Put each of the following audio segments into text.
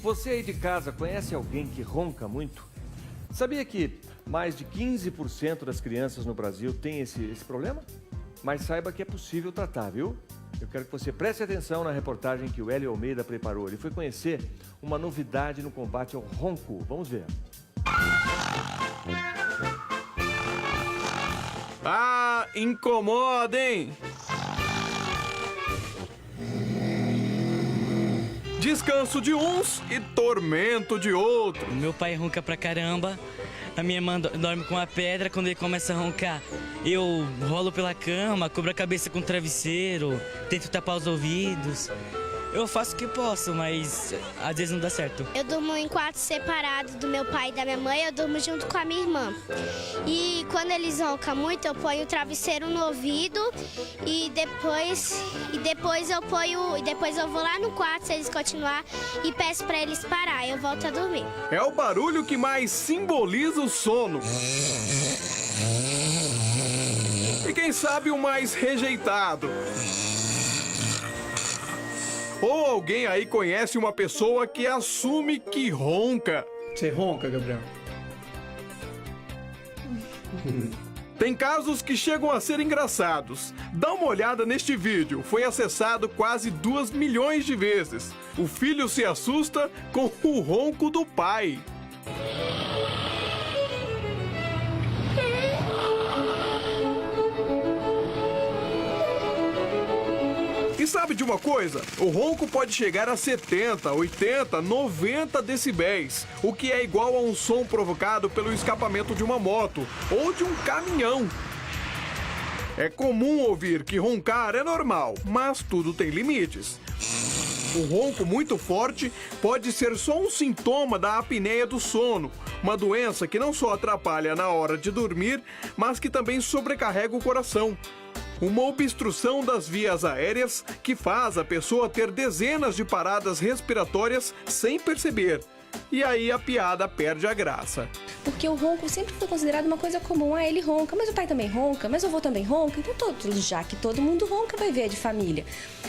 Você aí de casa conhece alguém que ronca muito? Sabia que mais de 15% das crianças no Brasil têm esse problema? Mas saiba que é possível tratar, viu? Eu quero que você preste atenção na reportagem que o Hélio Almeida preparou. Ele foi conhecer uma novidade no combate ao ronco. Vamos ver. Ah, incomoda, hein? Descanso de uns e tormento de outros. Meu pai ronca pra caramba, a minha irmã dorme com uma pedra. Quando ele começa a roncar, eu rolo pela cama, cubro a cabeça com travesseiro, tento tapar os ouvidos. Eu faço o que posso, mas às vezes não dá certo. Eu durmo em quartos separados do meu pai e da minha mãe, eu durmo junto com a minha irmã. E quando eles roncam muito, eu ponho o travesseiro no ouvido e depois eu vou lá no quarto se eles continuar e peço para eles parar, eu volto a dormir. É o barulho que mais simboliza o sono. E quem sabe o mais rejeitado. Ou alguém aí conhece uma pessoa que assume que ronca. Você ronca, Gabriel? Tem casos que chegam a ser engraçados. Dá uma olhada neste vídeo. Foi acessado quase 2 milhões de vezes. O filho se assusta com o ronco do pai. E sabe de uma coisa? O ronco pode chegar a 70, 80, 90 decibéis, o que é igual a um som provocado pelo escapamento de uma moto ou de um caminhão. É comum ouvir que roncar é normal, mas tudo tem limites. O ronco muito forte pode ser só um sintoma da apneia do sono, uma doença que não só atrapalha na hora de dormir, mas que também sobrecarrega o coração. Uma obstrução das vias aéreas que faz a pessoa ter dezenas de paradas respiratórias sem perceber. E aí a piada perde a graça. Porque o ronco sempre foi considerado uma coisa comum. Ah, ele ronca, mas o pai também ronca, mas o avô também ronca. Então, já que todo mundo ronca, vai ver de família.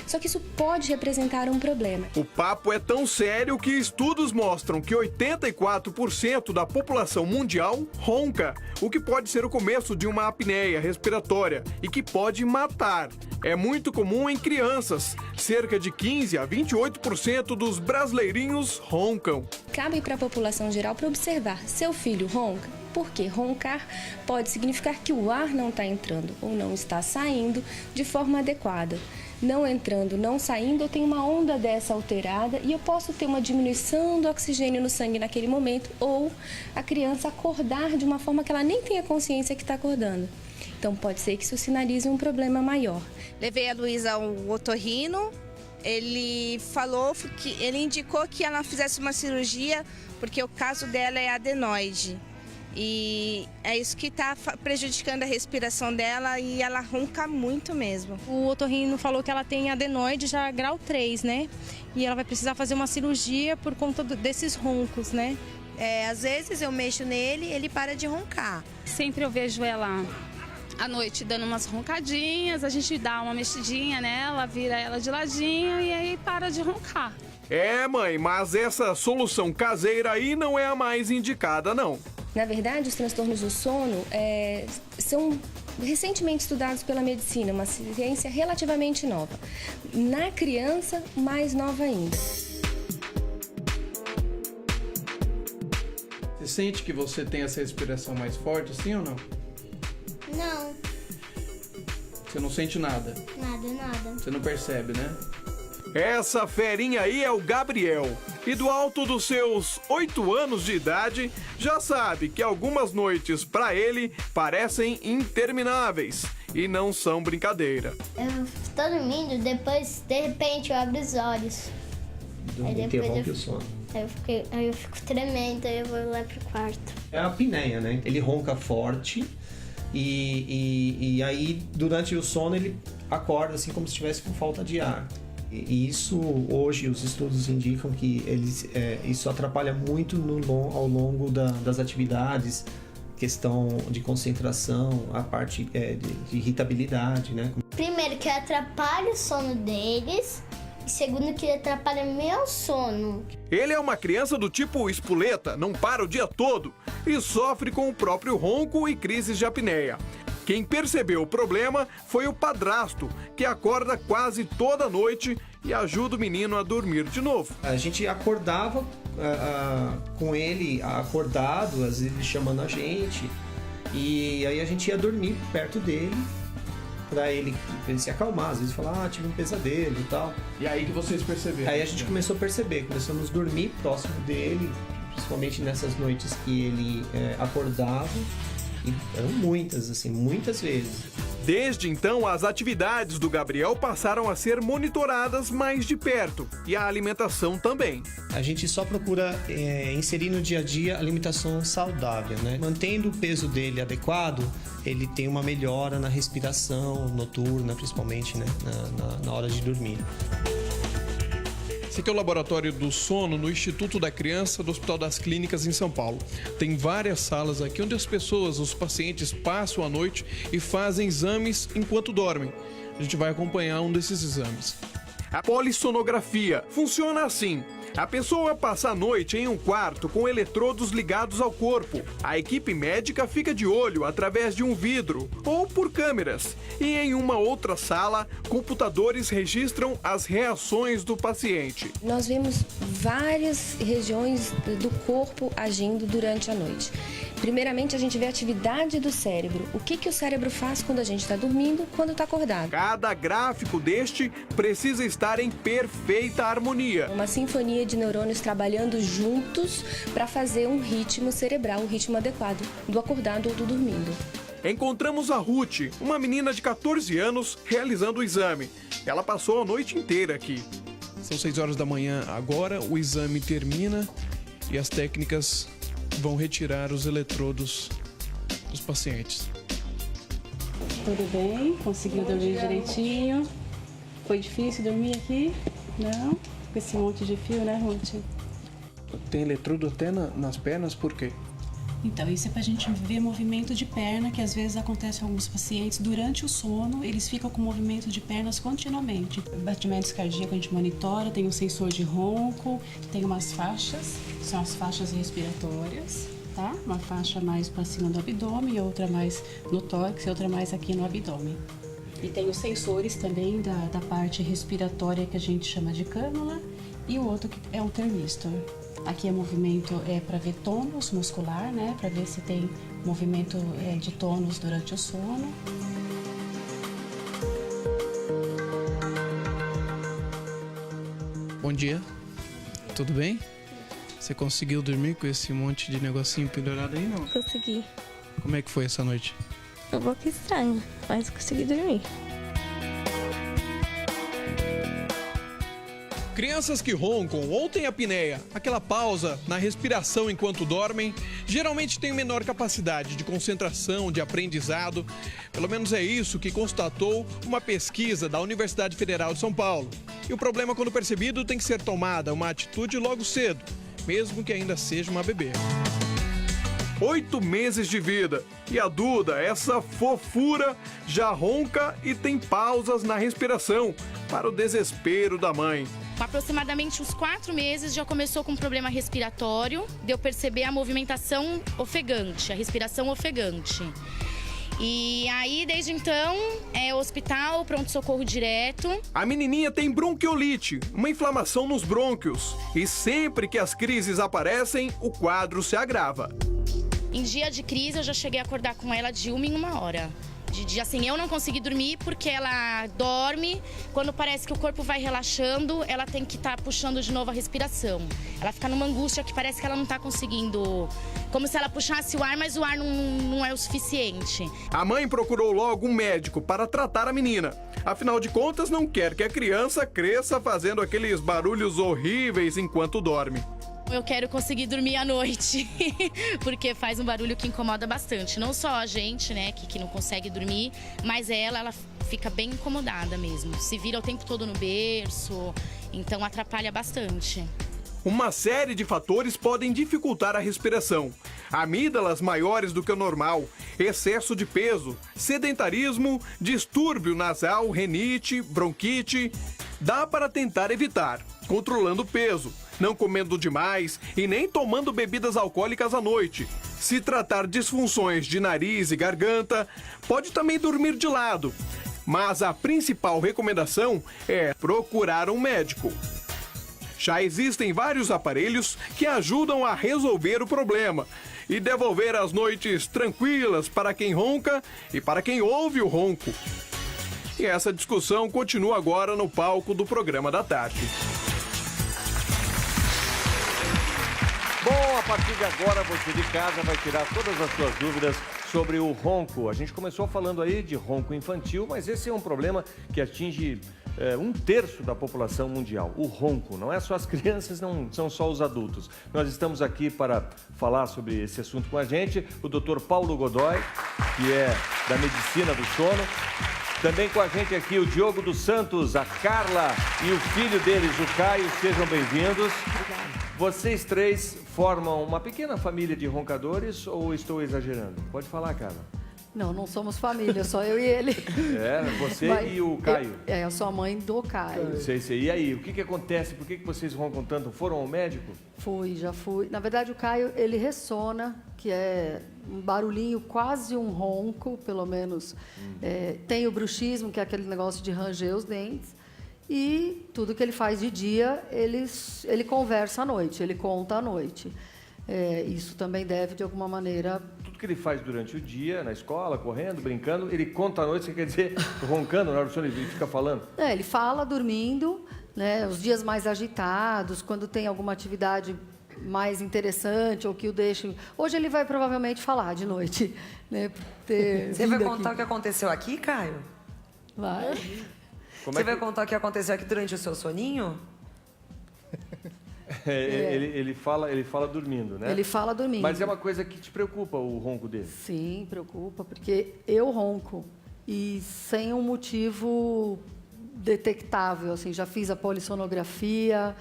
Só que isso pode representar um problema. O papo é tão sério que estudos mostram que 84% da população mundial ronca, o que pode ser o começo de uma apneia respiratória e que pode matar. É muito comum em crianças. Cerca de 15 a 28% dos brasileirinhos roncam. Cabe para a população geral para observar: seu filho ronca? Porque roncar pode significar que o ar não está entrando ou não está saindo de forma adequada. Não entrando, não saindo, eu tenho uma onda dessa alterada e eu posso ter uma diminuição do oxigênio no sangue naquele momento, ou a criança acordar de uma forma que ela nem tenha consciência que está acordando. Então pode ser que isso sinalize um problema maior. Levei a Luísa ao otorrino, ele indicou que ela fizesse uma cirurgia porque o caso dela é adenoide. E é isso que está prejudicando a respiração dela e ela ronca muito mesmo. O otorrino falou que ela tem adenoide já grau 3, né? E ela vai precisar fazer uma cirurgia por conta desses roncos, né? Às vezes eu mexo nele e ele para de roncar. Sempre eu vejo ela à noite dando umas roncadinhas, a gente dá uma mexidinha nela, vira ela de ladinho e aí para de roncar. É, mãe, mas essa solução caseira aí não é a mais indicada, não. Na verdade, os transtornos do sono são recentemente estudados pela medicina, uma ciência relativamente nova. Na criança, mais nova ainda. Você sente que você tem essa respiração mais forte, sim ou não? Não, Você não sente nada? nada. Você não percebe, né? Essa ferinha aí é o Gabriel. E do alto dos seus 8 anos de idade, já sabe que algumas noites pra ele parecem intermináveis. E não são brincadeira. Eu tô dormindo, depois, de repente, eu abro os olhos. Interrompe o sono. Aí eu fico tremendo, aí eu vou lá pro quarto. É a apneia, né? Ele ronca forte e aí, durante o sono, ele acorda assim como se estivesse com falta de ar. E isso, hoje, os estudos indicam que isso atrapalha muito ao longo das atividades, questão de concentração, a parte de irritabilidade, né? Primeiro que atrapalha o sono deles, segundo que atrapalha meu sono. Ele é uma criança do tipo espoleta, não para o dia todo e sofre com o próprio ronco e crises de apneia. Quem percebeu o problema foi o padrasto, que acorda quase toda noite e ajuda o menino a dormir de novo. A gente acordava com ele acordado, às vezes ele chamando a gente, e aí a gente ia dormir perto dele pra ele se acalmar, às vezes falar, tive um pesadelo e tal. E aí que vocês perceberam? Aí a gente começou a perceber, começamos a dormir próximo dele, principalmente nessas noites que ele acordava, e eram muitas, assim, muitas vezes. Desde então, as atividades do Gabriel passaram a ser monitoradas mais de perto e a alimentação também. A gente só procura inserir no dia a dia alimentação saudável, né? Mantendo o peso dele adequado, ele tem uma melhora na respiração noturna, principalmente, né? na hora de dormir. Esse aqui é o laboratório do sono no Instituto da Criança do Hospital das Clínicas em São Paulo. Tem várias salas aqui onde as pessoas, os pacientes, passam a noite e fazem exames enquanto dormem. A gente vai acompanhar um desses exames. A polissonografia funciona assim. A pessoa passa a noite em um quarto com eletrodos ligados ao corpo. A equipe médica fica de olho através de um vidro ou por câmeras. E em uma outra sala, computadores registram as reações do paciente. Nós vemos várias regiões do corpo agindo durante a noite. Primeiramente, a gente vê a atividade do cérebro. O que o cérebro faz quando a gente está dormindo, quando está acordado. Cada gráfico deste precisa estar em perfeita harmonia. Uma sinfonia de neurônios trabalhando juntos para fazer um ritmo cerebral, um ritmo adequado do acordado ou do dormindo. Encontramos a Ruth, uma menina de 14 anos, realizando o exame. Ela passou a noite inteira aqui. São 6 horas da manhã agora, o exame termina e as técnicas vão retirar os eletrodos dos pacientes. Tudo bem? Conseguiu dormir direitinho? Foi difícil dormir aqui? Não? Com esse monte de fio, né, Ruth? Tem eletrodo até nas pernas, por quê? Então, isso é pra gente ver movimento de perna, que às vezes acontece com alguns pacientes durante o sono, eles ficam com movimento de pernas continuamente. Batimentos cardíacos a gente monitora, tem um sensor de ronco, tem umas faixas, são as faixas respiratórias, tá? Uma faixa mais pra cima do abdômen e outra mais no tórax e outra mais aqui no abdômen. E tem os sensores também da parte respiratória que a gente chama de cânula e o outro que é o termistor. Aqui é movimento para ver tônus muscular, né? Para ver se tem movimento de tônus durante o sono. Bom dia, tudo bem? Você conseguiu dormir com esse monte de negocinho pendurado aí, não? Consegui. Como é que foi essa noite? Um pouco estranho, mas consegui dormir. Crianças que roncam ou têm apneia, aquela pausa na respiração enquanto dormem, geralmente têm menor capacidade de concentração, de aprendizado. Pelo menos é isso que constatou uma pesquisa da Universidade Federal de São Paulo. E o problema, quando percebido, tem que ser tomada uma atitude logo cedo, mesmo que ainda seja uma bebê. 8 meses de vida. E a Duda, essa fofura, já ronca e tem pausas na respiração, para o desespero da mãe. Com aproximadamente uns 4 meses já começou com um problema respiratório, deu perceber a movimentação ofegante, a respiração ofegante. E aí, desde então, hospital, pronto-socorro direto. A menininha tem bronquiolite, uma inflamação nos brônquios. E sempre que as crises aparecem, o quadro se agrava. Em dia de crise, eu já cheguei a acordar com ela de 1 em 1 hora. Assim, eu não consegui dormir porque ela dorme, quando parece que o corpo vai relaxando, ela tem que estar puxando de novo a respiração. Ela fica numa angústia que parece que ela não está conseguindo, como se ela puxasse o ar, mas o ar não é o suficiente. A mãe procurou logo um médico para tratar a menina. Afinal de contas, não quer que a criança cresça fazendo aqueles barulhos horríveis enquanto dorme. Eu quero conseguir dormir à noite, porque faz um barulho que incomoda bastante. Não só a gente, né, que não consegue dormir, mas ela fica bem incomodada mesmo. Se vira o tempo todo no berço, então atrapalha bastante. Uma série de fatores podem dificultar a respiração. Amígdalas maiores do que o normal, excesso de peso, sedentarismo, distúrbio nasal, rinite, bronquite. Dá para tentar evitar, controlando o peso, não comendo demais e nem tomando bebidas alcoólicas à noite. Se tratar disfunções de nariz e garganta, pode também dormir de lado. Mas a principal recomendação é procurar um médico. Já existem vários aparelhos que ajudam a resolver o problema e devolver as noites tranquilas para quem ronca e para quem ouve o ronco. E essa discussão continua agora no palco do programa da tarde. Bom, a partir de agora você de casa vai tirar todas as suas dúvidas sobre o ronco. A gente começou falando aí de ronco infantil, mas esse é um problema que atinge 1/3 da população mundial. O ronco, não é só as crianças, não são só os adultos. Nós estamos aqui para falar sobre esse assunto com a gente, o Dr. Paulo Godoy, que é da medicina do sono. Também com a gente aqui o Diogo dos Santos, a Carla e o filho deles, o Caio. Sejam bem-vindos. Vocês três formam uma pequena família de roncadores ou estou exagerando? Pode falar, Carla. Não, não somos família, só eu e ele. É, você e o Caio. Eu sou a mãe do Caio. Sei. E aí, o que acontece? Por que vocês roncam tanto? Foram ao médico? Já fui. Na verdade, o Caio, ele ressona, que é um barulhinho, quase um ronco, pelo menos. Tem o bruxismo, que é aquele negócio de ranger os dentes. E tudo que ele faz de dia, ele conversa à noite, ele conta à noite. Isso também deve, de alguma maneira... Tudo que ele faz durante o dia, na escola, correndo, brincando, ele conta à noite, você quer dizer, roncando, na hora do sono ele fica falando? Ele fala dormindo, né, os dias mais agitados, quando tem alguma atividade mais interessante ou que o deixe... Hoje ele vai provavelmente falar de noite. Né, Você vai contar o que aconteceu aqui, Caio? Vai. Você vai contar o que aconteceu aqui durante o seu soninho? Ele fala dormindo, né? Ele fala dormindo. Mas é uma coisa que te preocupa, o ronco dele? Sim, preocupa, porque eu ronco e sem um motivo detectável. Assim, já fiz a polissonografia,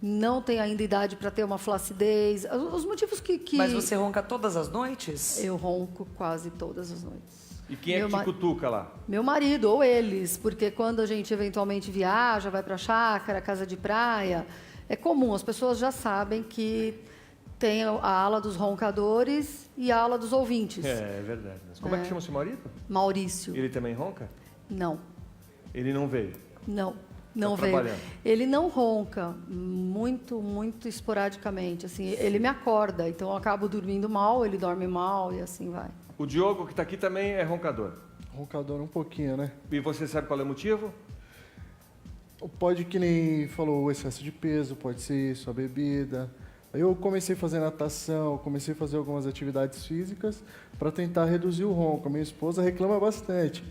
não tenho ainda idade para ter uma flacidez. Os motivos que... Mas você ronca todas as noites? Eu ronco quase todas as noites. E quem é que te cutuca lá? Meu marido ou eles, porque quando a gente eventualmente viaja, vai para a chácara, casa de praia, é comum, as pessoas já sabem que tem a ala dos roncadores e a ala dos ouvintes. É verdade. Mas como é que chama o seu marido? Maurício. Ele também ronca? Não. Ele não veio? Não Tá veio. Trabalhando. Ele não ronca, muito esporadicamente. Assim, ele me acorda, então eu acabo dormindo mal, ele dorme mal e assim vai. O Diogo, que está aqui, também é roncador. Roncador um pouquinho, né? E você sabe qual é o motivo? Pode, que nem falou, o excesso de peso, pode ser isso, a bebida. Aí eu comecei a fazer natação, comecei a fazer algumas atividades físicas para tentar reduzir o ronco. A minha esposa reclama bastante,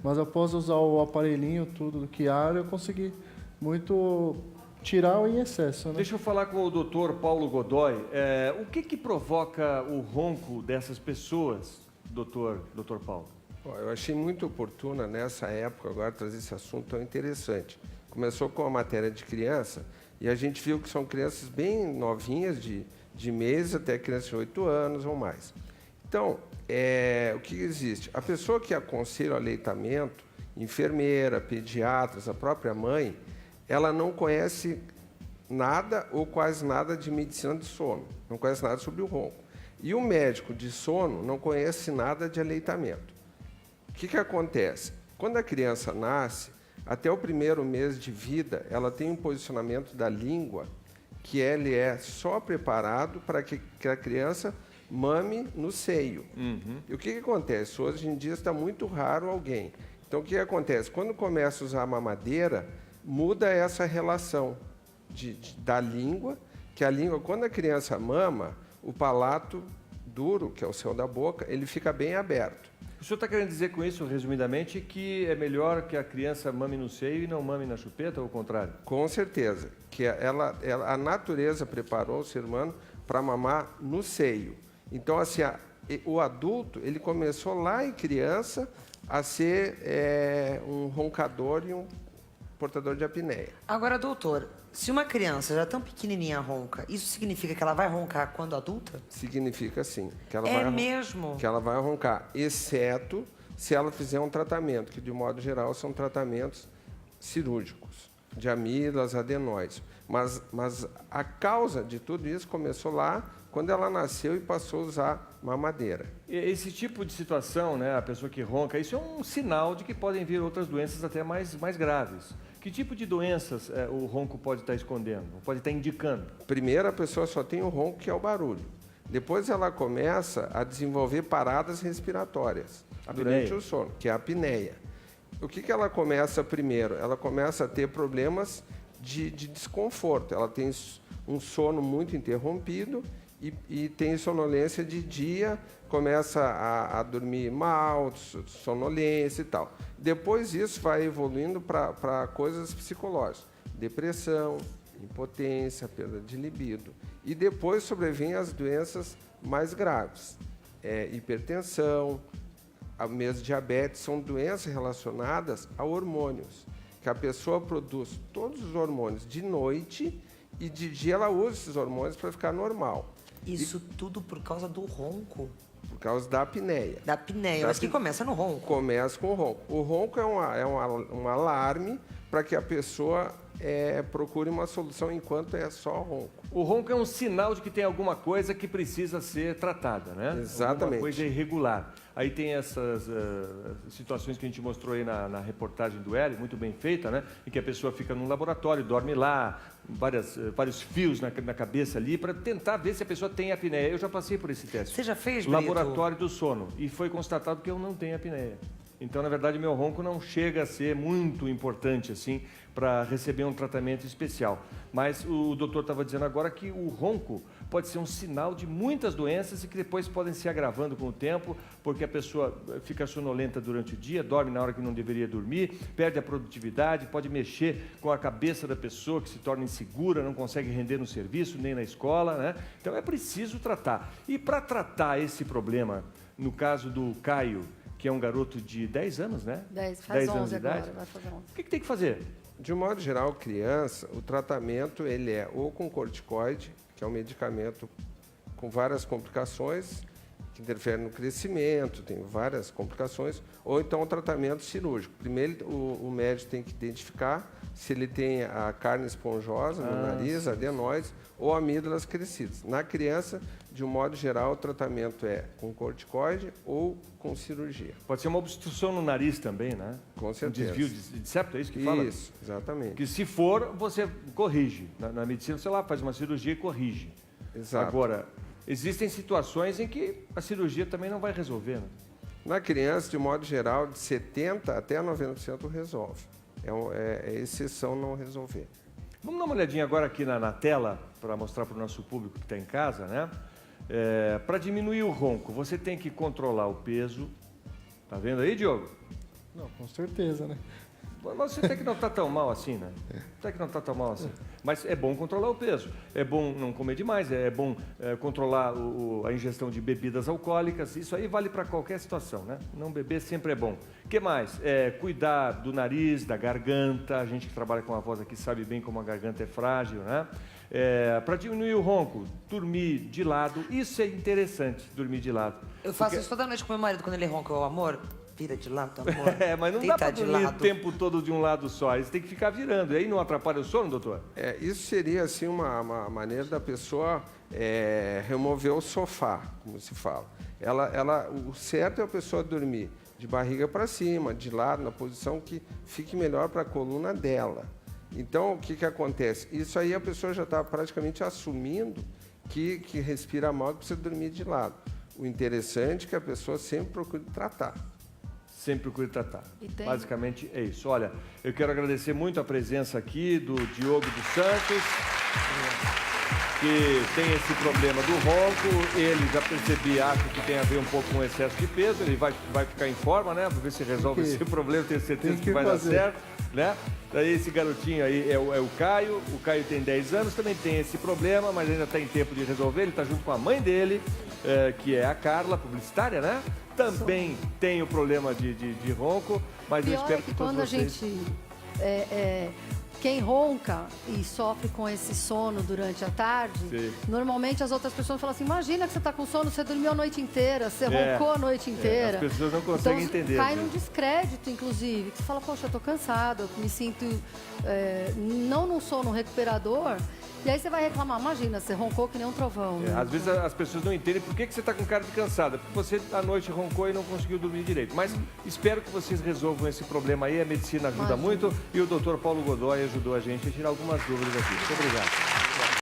mas após usar o aparelhinho, tudo do Chiaro, eu consegui muito tirar em excesso, né? Deixa eu falar com o Dr. Paulo Godoy. O que provoca o ronco dessas pessoas, doutor Paulo? Eu achei muito oportuna nessa época agora trazer esse assunto tão interessante. Começou com a matéria de criança e a gente viu que são crianças bem novinhas, de meses até crianças de 8 anos ou mais. Então, o que existe? A pessoa que aconselha o aleitamento, enfermeira, pediatras, a própria mãe, ela não conhece nada ou quase nada de medicina do sono, não conhece nada sobre o ronco. E o médico de sono não conhece nada de aleitamento. O que acontece? Quando a criança nasce, até o primeiro mês de vida, ela tem um posicionamento da língua que ele é só preparado para que a criança mame no seio. E o que acontece? Hoje em dia está muito raro alguém. Então, o que acontece? Quando começa a usar a mamadeira, muda essa relação da língua, que a língua, quando a criança mama, o palato duro, que é o céu da boca, ele fica bem aberto. O senhor está querendo dizer com isso, resumidamente, que é melhor que a criança mame no seio e não mame na chupeta, ou o contrário? Com certeza, que a natureza preparou o ser humano para mamar no seio. Então, assim, o adulto, ele começou lá em criança a ser um roncador e um portador de apneia. Agora, doutor, se uma criança já tão pequenininha ronca, isso significa que ela vai roncar quando adulta? Significa sim. Que ela mesmo? Que ela vai roncar, exceto se ela fizer um tratamento, que de modo geral são tratamentos cirúrgicos, de amígdalas, adenoides. Mas a causa de tudo isso começou lá quando ela nasceu e passou a usar mamadeira. Esse tipo de situação, né, a pessoa que ronca, isso é um sinal de que podem vir outras doenças até mais graves. Que tipo de doenças o ronco pode estar escondendo, pode estar indicando? Primeiro, a pessoa só tem o ronco, que é o barulho. Depois ela começa a desenvolver paradas respiratórias durante o sono, que é a apneia. O que ela começa primeiro? Ela começa a ter problemas de desconforto. Ela tem um sono muito interrompido e tem sonolência de dia, começa a dormir mal, sonolência e tal. Depois isso vai evoluindo para coisas psicológicas, depressão, impotência, perda de libido. E depois sobrevêm as doenças mais graves, hipertensão, mesmo diabetes, são doenças relacionadas a hormônios, que a pessoa produz todos os hormônios de noite e de dia ela usa esses hormônios para ficar normal. Isso tudo por causa do ronco? Por causa da apneia. Da apneia, mas que começa no ronco. Começa com o ronco. O ronco é um alarme para que a pessoa procure uma solução enquanto é só ronco. O ronco é um sinal de que tem alguma coisa que precisa ser tratada, né? Exatamente. Alguma coisa irregular. Aí tem essas situações que a gente mostrou aí na reportagem do Hélio, muito bem feita, né? Em que a pessoa fica num laboratório, dorme lá, vários fios na cabeça ali, para tentar ver se a pessoa tem apneia. Eu já passei por esse teste. Você já fez, Brito? Laboratório do sono. E foi constatado que eu não tenho apneia. Então, na verdade, meu ronco não chega a ser muito importante assim para receber um tratamento especial. Mas o doutor estava dizendo agora que o ronco pode ser um sinal de muitas doenças e que depois podem se agravando com o tempo, porque a pessoa fica sonolenta durante o dia, dorme na hora que não deveria dormir, perde a produtividade, pode mexer com a cabeça da pessoa, que se torna insegura, não consegue render no serviço, nem na escola, né? Então é preciso tratar. E para tratar esse problema, no caso do Caio, que é um garoto de 10 anos, né? 10 anos de idade. Vai fazer 11. O que tem que fazer? De um modo geral, criança, o tratamento ele é ou com corticoide, que é um medicamento com várias complicações, que interfere no crescimento, tem várias complicações, ou então o tratamento cirúrgico. Primeiro, o médico tem que identificar se ele tem a carne esponjosa no nariz, adenoides ou amígdalas crescidas. Na criança, de um modo geral, o tratamento é com corticoide ou com cirurgia. Pode ser uma obstrução no nariz também, né? Com certeza. Um desvio de septo, é isso que fala? Isso, exatamente. Que se for, você corrige. Na medicina, sei lá, faz uma cirurgia e corrige. Exato. Agora, existem situações em que a cirurgia também não vai resolver, né? Na criança, de modo geral, de 70% até 90% resolve. É exceção não resolver. Vamos dar uma olhadinha agora aqui na tela, para mostrar para o nosso público que está em casa, né? Para diminuir o ronco, você tem que controlar o peso. Tá vendo aí, Diogo? Não, com certeza, né? Mas você até que não está tão mal assim, né? Até que não está tão mal assim. Mas é bom controlar o peso. É bom não comer demais, é bom controlar a ingestão de bebidas alcoólicas. Isso aí vale para qualquer situação, né? Não beber sempre é bom. O que mais? Cuidar do nariz, da garganta. A gente que trabalha com a voz aqui sabe bem como a garganta é frágil, né? Para diminuir o ronco, dormir de lado. Isso é interessante, dormir de lado. Eu faço isso toda noite com meu marido quando ele ronca, o amor. Vira de lado, amor. Mas não dá para dormir o tempo todo de um lado só. Você tem que ficar virando. E aí não atrapalha o sono, doutor? Isso seria assim uma maneira da pessoa remover o sofá, como se fala. O certo é a pessoa dormir de barriga para cima, de lado, na posição que fique melhor para a coluna dela. Então, o que acontece? Isso aí a pessoa já está praticamente assumindo que respira mal e precisa dormir de lado. O interessante é que a pessoa sempre procure tratar. Sempre procure tratar. Basicamente é isso. Olha, eu quero agradecer muito a presença aqui do Diogo dos Santos, que tem esse problema do ronco. Ele, já percebi, acho que tem a ver um pouco com o excesso de peso. Ele vai ficar em forma, né? Para ver se resolve esse problema. Tenho certeza que vai dar certo, né? Daí esse garotinho aí é o Caio. O Caio tem 10 anos, também tem esse problema, mas ainda está em tempo de resolver. Ele está junto com a mãe dele, que é a Carla, publicitária, né? Também tem o problema de ronco, mas eu espero que todos quando vocês... a gente Quem ronca e sofre com esse sono durante a tarde, Sim. normalmente as outras pessoas falam assim, imagina que você está com sono, você dormiu a noite inteira, você roncou a noite inteira. As pessoas não conseguem então, entender. Cai num descrédito, inclusive, que você fala, poxa, eu estou cansado, eu me sinto não num sono recuperador, e aí você vai reclamar, imagina, você roncou que nem um trovão. Né? Às vezes as pessoas não entendem por que você está com cara de cansada. Porque você à noite roncou e não conseguiu dormir direito. Mas espero que vocês resolvam esse problema aí. A medicina ajuda muito. E o Dr. Paulo Godoy ajudou a gente a tirar algumas dúvidas aqui. Muito obrigado.